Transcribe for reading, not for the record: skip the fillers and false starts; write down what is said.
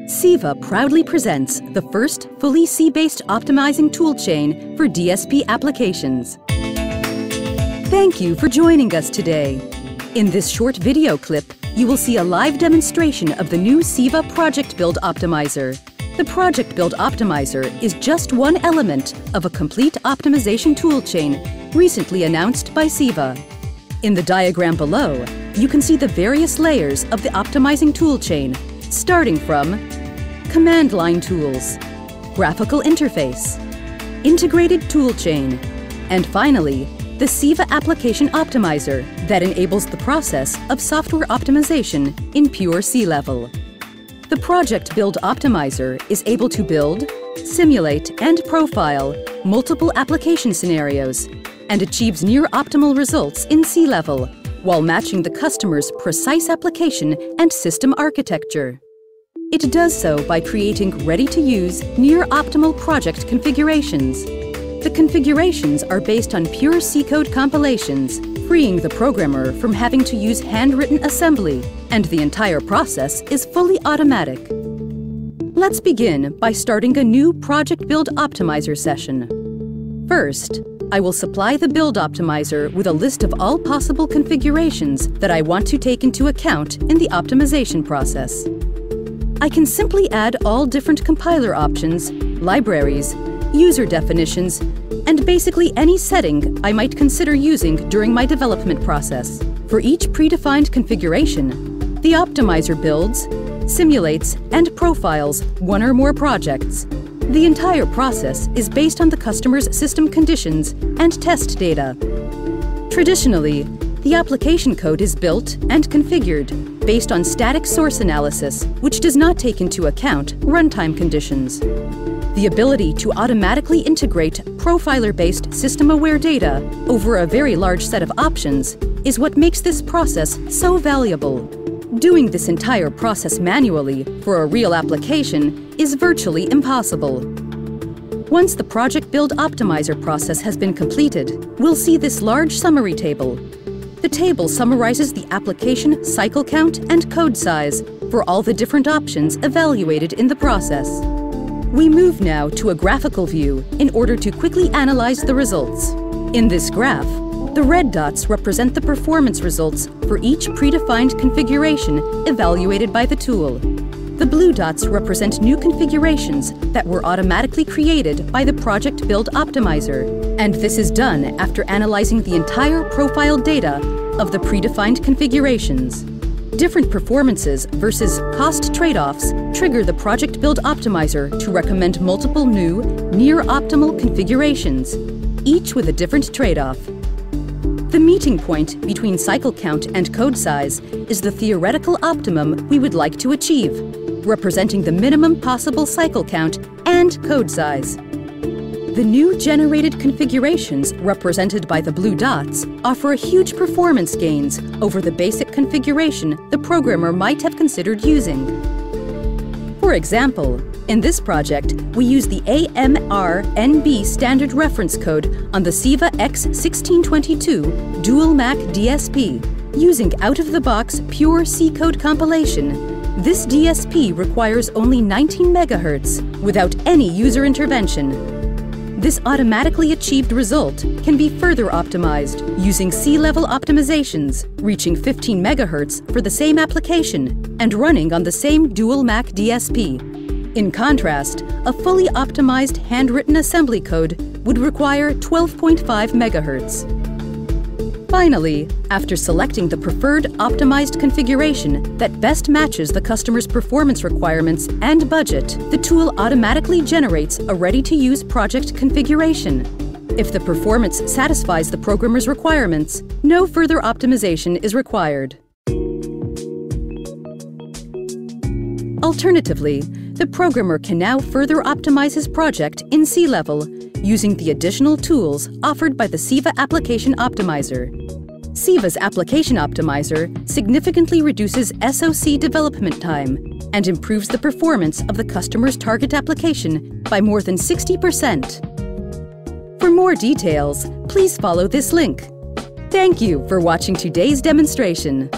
Ceva proudly presents the first fully C-based optimizing toolchain for DSP applications. Thank you for joining us today. In this short video clip, you will see a live demonstration of the new Ceva Project Build Optimizer. The Project Build Optimizer is just one element of a complete optimization toolchain recently announced by Ceva. In the diagram below, you can see the various layers of the optimizing toolchain, starting from command line tools, graphical interface, integrated toolchain, and finally, the Ceva Application Optimizer that enables the process of software optimization in pure C-level. The Project Build Optimizer is able to build, simulate, and profile multiple application scenarios and achieves near-optimal results in C-level while matching the customer's precise application and system architecture. It does so by creating ready-to-use, near-optimal project configurations. The configurations are based on pure C-code compilations, freeing the programmer from having to use handwritten assembly, and the entire process is fully automatic. Let's begin by starting a new Project Build Optimizer session. First, I will supply the Build Optimizer with a list of all possible configurations that I want to take into account in the optimization process. I can simply add all different compiler options, libraries, user definitions, and basically any setting I might consider using during my development process. For each predefined configuration, the optimizer builds, simulates, and profiles one or more projects. The entire process is based on the customer's system conditions and test data. Traditionally, the application code is built and configured based on static source analysis, which does not take into account runtime conditions. The ability to automatically integrate profiler-based system-aware data over a very large set of options is what makes this process so valuable. Doing this entire process manually for a real application is virtually impossible. Once the Project Build Optimizer process has been completed, we'll see this large summary table. The table summarizes the application cycle count and code size for all the different options evaluated in the process. We move now to a graphical view in order to quickly analyze the results. In this graph, the red dots represent the performance results for each predefined configuration evaluated by the tool. The blue dots represent new configurations that were automatically created by the Project Build Optimizer, and this is done after analyzing the entire profile data of the predefined configurations. Different performances versus cost trade-offs trigger the Project Build Optimizer to recommend multiple new, near-optimal configurations, each with a different trade-off. The meeting point between cycle count and code size is the theoretical optimum we would like to achieve, representing the minimum possible cycle count and code size. The new generated configurations, represented by the blue dots, offer huge performance gains over the basic configuration the programmer might have considered using. For example, in this project, we use the AMR-NB standard reference code on the Ceva X1622 Dual MAC DSP. Using out-of-the-box pure C-code compilation, this DSP requires only 19 MHz without any user intervention. This automatically achieved result can be further optimized using C-level optimizations, reaching 15 MHz for the same application and running on the same dual MAC DSP. In contrast, a fully optimized handwritten assembly code would require 12.5 MHz. Finally, after selecting the preferred optimized configuration that best matches the customer's performance requirements and budget, the tool automatically generates a ready-to-use project configuration. If the performance satisfies the programmer's requirements, no further optimization is required. Alternatively, the programmer can now further optimize his project in C-level using the additional tools offered by the Ceva Application Optimizer. Ceva's Application Optimizer significantly reduces SoC development time and improves the performance of the customer's target application by more than 60%. For more details, please follow this link. Thank you for watching today's demonstration.